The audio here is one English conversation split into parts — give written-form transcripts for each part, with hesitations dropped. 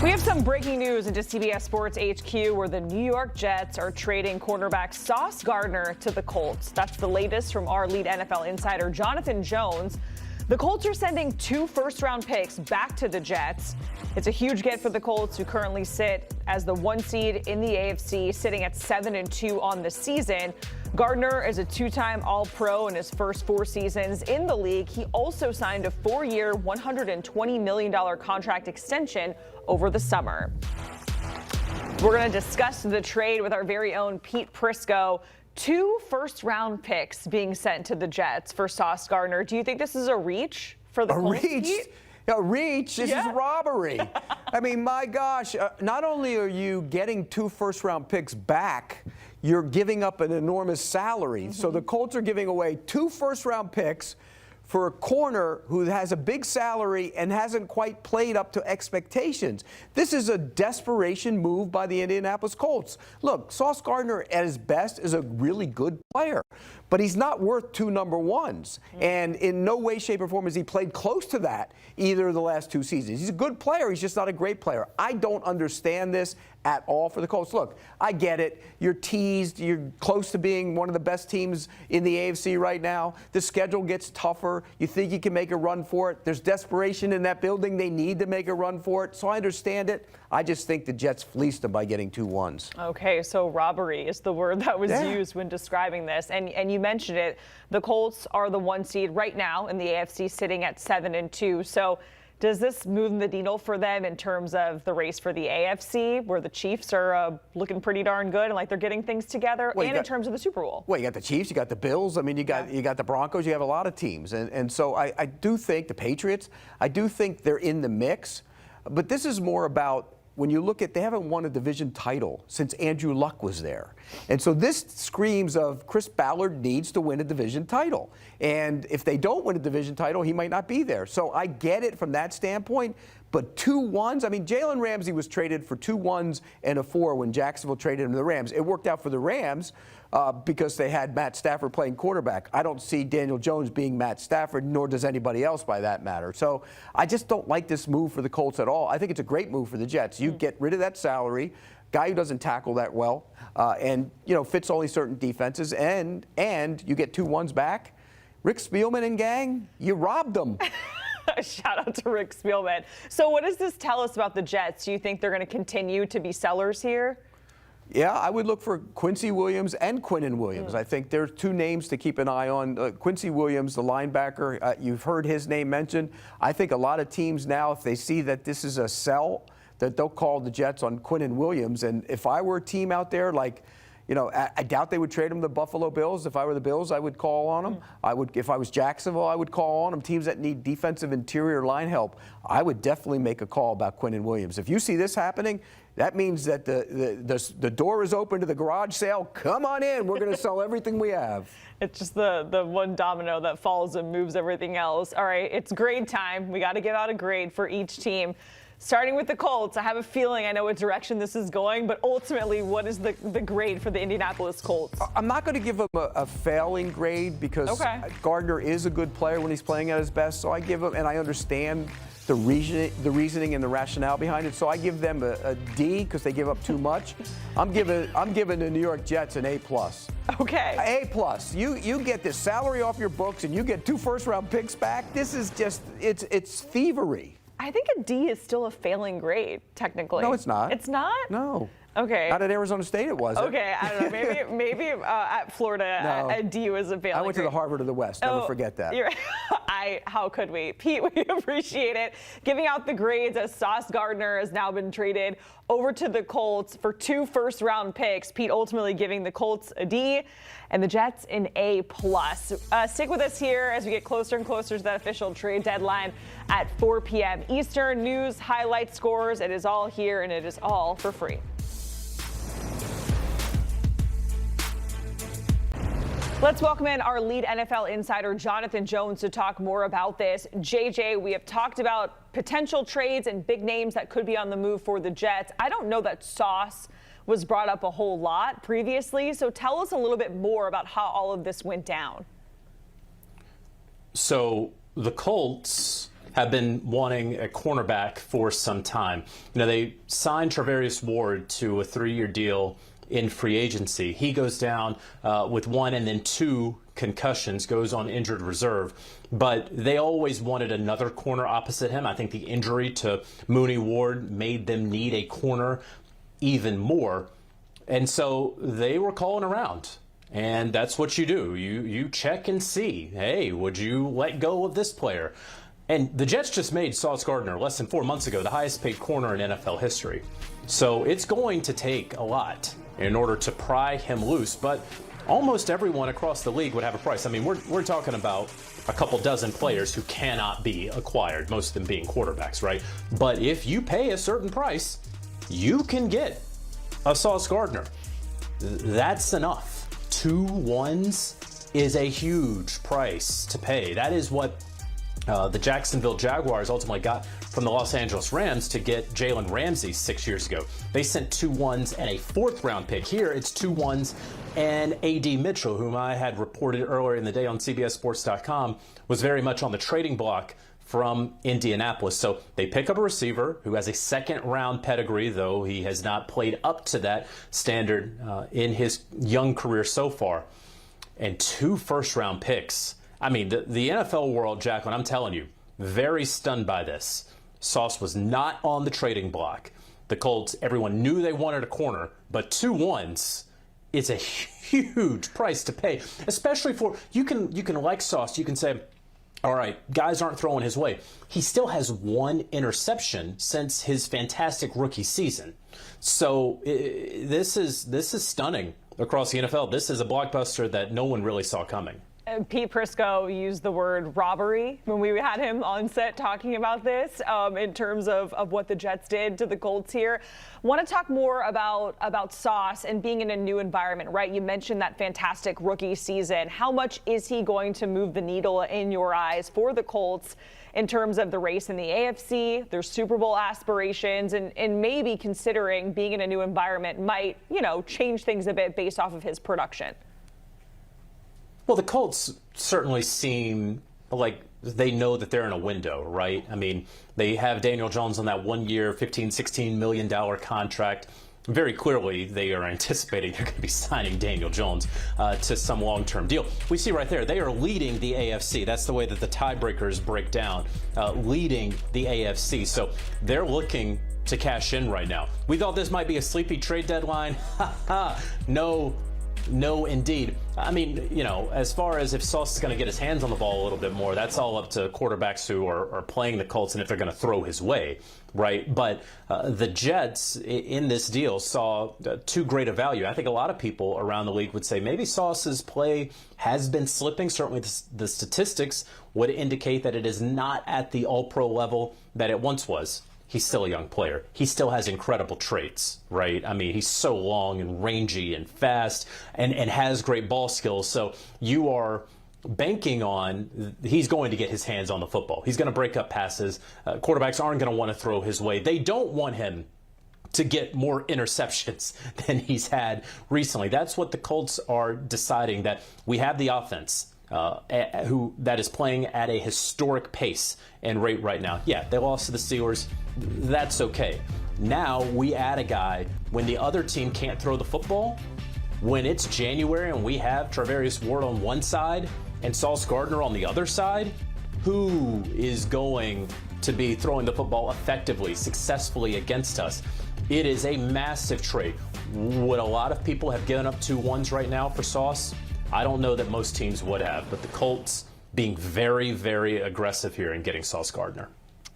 We have some breaking news into CBS Sports HQ where the New York Jets are trading cornerback Sauce Gardner to the Colts. That's the latest from our lead NFL insider, Jonathan Jones. The Colts are sending 2 first-round picks back to the Jets. It's a huge get for the Colts, who currently sit as the 1 seed in the AFC, sitting at 7-2 on the season. Gardner is a 2-time All-Pro in his first 4 seasons in the league. He also signed a 4-year, $120 million contract extension over the summer. We're going to discuss the trade with our very own Pete Prisco. 2 first-round picks being sent to the Jets for Sauce Gardner. Do you think this is a reach for the Colts? A reach? This is robbery. I mean, my gosh, not only are you getting 2 first-round picks back, you're giving up an enormous salary. So the Colts are giving away 2 first-round picks for a corner who has a big salary and hasn't quite played up to expectations. This is a desperation move by the Indianapolis Colts. Look, Sauce Gardner at his best is a really good player, but he's not worth 2 number 1s. And in no way, shape, or form has he played close to that either of the last 2 seasons. He's a good player. He's just not a great player. I don't understand this at all for the Colts. Look, I get it. You're teased. You're close to being one of the best teams in the AFC right now. The schedule gets tougher. You think you can make a run for it. There's desperation in that building. They need to make a run for it. So I understand it. I just think the Jets fleeced them by getting 2 1s. Okay, so robbery is the word that was used when describing this. And you mentioned it. The Colts are the 1 seed right now in the AFC, sitting at 7-2. So does this move the needle for them in terms of the race for the AFC, where the Chiefs are looking pretty darn good and like they're getting things together, and in terms of the Super Bowl? Well, you got the Chiefs, you got the Bills. I mean, you got the Broncos. You have a lot of teams, and so I do think the Patriots. I do think they're in the mix, but this is more about. When you look at, they haven't won a division title since Andrew Luck was there. And so this screams of Chris Ballard needs to win a division title. And if they don't win a division title, he might not be there. So I get it from that standpoint. But 2 1s, I mean, Jalen Ramsey was traded for 2 1s and a 4 when Jacksonville traded him to the Rams. It worked out for the Rams because they had Matt Stafford playing quarterback. I don't see Daniel Jones being Matt Stafford, nor does anybody else by that matter. So I just don't like this move for the Colts at all. I think it's a great move for the Jets. You get rid of that salary, guy who doesn't tackle that well, and fits only certain defenses, and you get 2 1s back. Rick Spielman and gang, you robbed them. Shout out to Rick Spielman. So what does this tell us about the Jets? Do you think they're going to continue to be sellers here? Yeah, I would look for Quincy Williams and Quinnen Williams. I think there's 2 names to keep an eye on. Quincy Williams, the linebacker, you've heard his name mentioned. I think a lot of teams now, if they see that this is a sell, that they'll call the Jets on Quinnen Williams. And if I were a team out there, like, I doubt they would trade him to the Buffalo Bills. If I were the Bills, I would call on them. If I was Jacksonville, I would call on them. Teams that need defensive interior line help, I would definitely make a call about Quinnen Williams. If you see this happening, that means that the door is open to the garage sale. Come on in. We're going to sell everything we have. It's just the one domino that falls and moves everything else. All right, it's grade time. We got to give out a grade for each team. Starting with the Colts, I have a feeling I know what direction this is going, but ultimately, what is the grade for the Indianapolis Colts? I'm not going to give him a failing grade because Gardner is a good player when he's playing at his best. So I give him, and I understand the reasoning and the rationale behind it. So I give them a D because they give up too much. I'm giving the New York Jets an A+. Okay. A+. You get this salary off your books and you get 2 first-round picks back. This is just it's thievery. I think a D is still a failing grade, technically. No, it's not. It's not? No. Okay. Not at Arizona State it wasn't. Okay, I don't know. Maybe at Florida, a D was a failing I went to the Harvard of the West. Never forget that. How could we? Pete, we appreciate it. Giving out the grades as Sauce Gardner has now been traded over to the Colts for 2 first-round picks. Pete ultimately giving the Colts a D and the Jets an A+. Stick with us here as we get closer and closer to that official trade deadline at 4 p.m. Eastern. News, highlights, scores. It is all here, and it is all for free. Let's welcome in our lead NFL insider, Jonathan Jones, to talk more about this. JJ, we have talked about potential trades and big names that could be on the move for the Jets. I don't know that Sauce was brought up a whole lot previously, so tell us a little bit more about how all of this went down. So the Colts have been wanting a cornerback for some time. You know, they signed Charvarius Ward to a 3-year deal in free agency. He goes down with 1 and then 2 concussions, goes on injured reserve. But they always wanted another corner opposite him. I think the injury to Mooney Ward made them need a corner even more. And so they were calling around. And that's what you do. You check and see, hey, would you let go of this player? And the Jets just made Sauce Gardner less than 4 months ago the highest paid corner in NFL history. So it's going to take a lot in order to pry him loose. But almost everyone across the league would have a price. I mean, we're talking about a couple dozen players who cannot be acquired, most of them being quarterbacks, right? But if you pay a certain price, you can get a Sauce Gardner. That's enough. 2 ones is a huge price to pay. That is what the Jacksonville Jaguars ultimately got from the Los Angeles Rams to get Jalen Ramsey 6 years ago. They sent 2 ones and a 4th-round pick. Here, it's 2 ones and A.D. Mitchell, whom I had reported earlier in the day on CBSSports.com, was very much on the trading block from Indianapolis. So they pick up a receiver who has a 2nd-round pedigree, though he has not played up to that standard in his young career so far. And 2 first-round picks. I mean, the NFL world, Jacqueline, I'm telling you, very stunned by this. Sauce was not on the trading block. The Colts, everyone knew they wanted a corner, but 2 ones is a huge price to pay, especially for, you can like Sauce, you can say, all right, guys aren't throwing his way. He still has 1 interception since his fantastic rookie season. So this is stunning across the NFL. This is a blockbuster that no one really saw coming. Pete Prisco used the word robbery when we had him on set talking about this in terms of what the Jets did to the Colts here. Want to talk more about Sauce and being in a new environment, right? You mentioned that fantastic rookie season. How much is he going to move the needle in your eyes for the Colts in terms of the race in the AFC, their Super Bowl aspirations, and maybe considering being in a new environment might, change things a bit based off of his production? Well, the Colts certainly seem like they know that they're in a window, right? I mean, they have Daniel Jones on that 1-year, $16 million contract. Very clearly, they are anticipating they're going to be signing Daniel Jones to some long-term deal. We see right there, they are leading the AFC. That's the way that the tiebreakers break down, leading the AFC. So they're looking to cash in right now. We thought this might be a sleepy trade deadline. No, indeed. I mean, as far as if Sauce is going to get his hands on the ball a little bit more, that's all up to quarterbacks who are playing the Colts and if they're going to throw his way, right? But the Jets in this deal saw too great a value. I think a lot of people around the league would say maybe Sauce's play has been slipping. Certainly the statistics would indicate that it is not at the all-pro level that it once was. He's still a young player. He still has incredible traits, right? I mean, he's so long and rangy and fast and has great ball skills. So you are banking on he's going to get his hands on the football. He's going to break up passes. Quarterbacks aren't going to want to throw his way. They don't want him to get more interceptions than he's had recently. That's what the Colts are deciding, that we have the offense that is playing at a historic pace and rate right now. Yeah, they lost to the Steelers. That's okay. Now we add a guy when the other team can't throw the football, when it's January and we have Charvarius Ward on one side and Sauce Gardner on the other side. Who is going to be throwing the football effectively, successfully against us? It is a massive trade. Would a lot of people have given up 2 ones right now for Sauce? I don't know that most teams would have, but the Colts being very, very aggressive here in getting Sauce Gardner.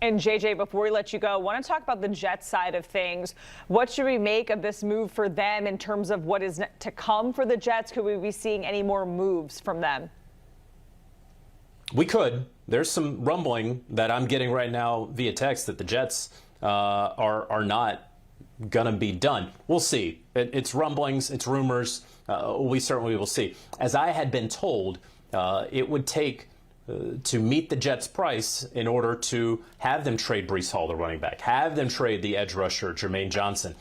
And JJ, before we let you go, I want to talk about the Jets side of things. What should we make of this move for them in terms of what is to come for the Jets? Could we be seeing any more moves from them? We could. There's some rumbling that I'm getting right now via text that the Jets are not going to be done. We'll see. It's rumblings. It's rumors. We certainly will see. As I had been told, it would take to meet the Jets' price in order to have them trade Breece Hall, the running back, have them trade the edge rusher, Jermaine Johnson.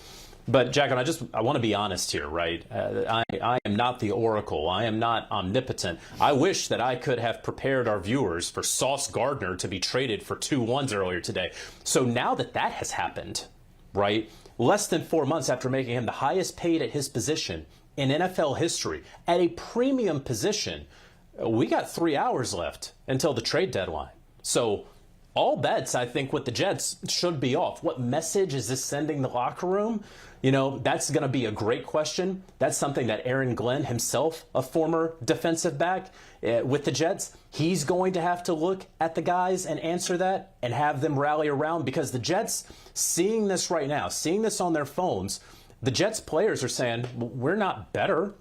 But, Jack, I want to be honest here, right? I am not the oracle. I am not omnipotent. I wish that I could have prepared our viewers for Sauce Gardner to be traded for 2 ones earlier today. So now that has happened, right? Less than 4 months after making him the highest paid at his position in NFL history, at a premium position, we got 3 hours left until the trade deadline. So all bets, I think, with the Jets should be off. What message is this sending the locker room? You know, that's going to be a great question. That's something that Aaron Glenn himself, a former defensive back with the Jets, he's going to have to look at the guys and answer that and have them rally around, because the Jets, seeing this right now, seeing this on their phones, the Jets players are saying, we're not better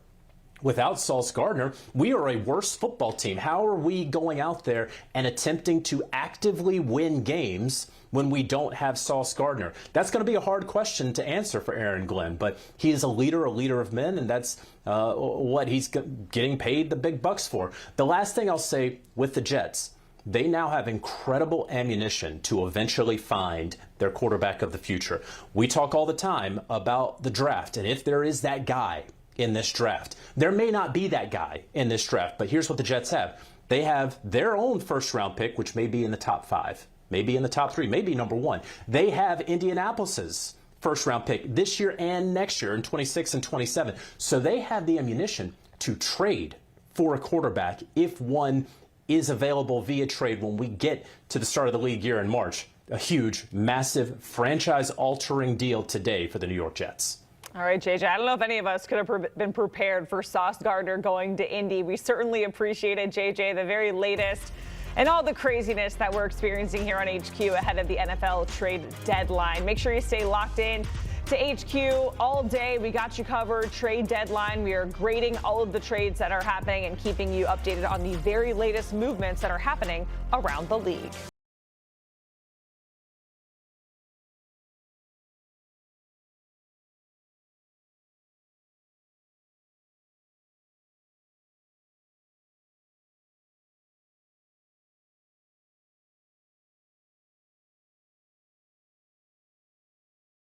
without Sauce Gardner. We are a worse football team. How are we going out there and attempting to actively win games when we don't have Sauce Gardner? That's going to be a hard question to answer for Aaron Glenn, but he is a leader of men, and that's what he's getting paid the big bucks for. The last thing I'll say with the Jets, they now have incredible ammunition to eventually find their quarterback of the future. We talk all the time about the draft, and if there is that guy in this draft. There may not be that guy in this draft, but here's what the Jets have. They have their own first-round pick, which may be in the top 5, maybe in the top 3, maybe number 1. They have Indianapolis's first-round pick this year and next year in 26 and 27. So they have the ammunition to trade for a quarterback if one is available via trade when we get to the start of the league year in March. A huge, massive, franchise-altering deal today for the New York Jets. All right, JJ, I don't know if any of us could have been prepared for Sauce Gardner going to Indy. We certainly appreciate it, JJ, the very latest and all the craziness that we're experiencing here on HQ ahead of the NFL trade deadline. Make sure you stay locked in to HQ all day. We got you covered. Trade deadline. We are grading all of the trades that are happening and keeping you updated on the very latest movements that are happening around the league.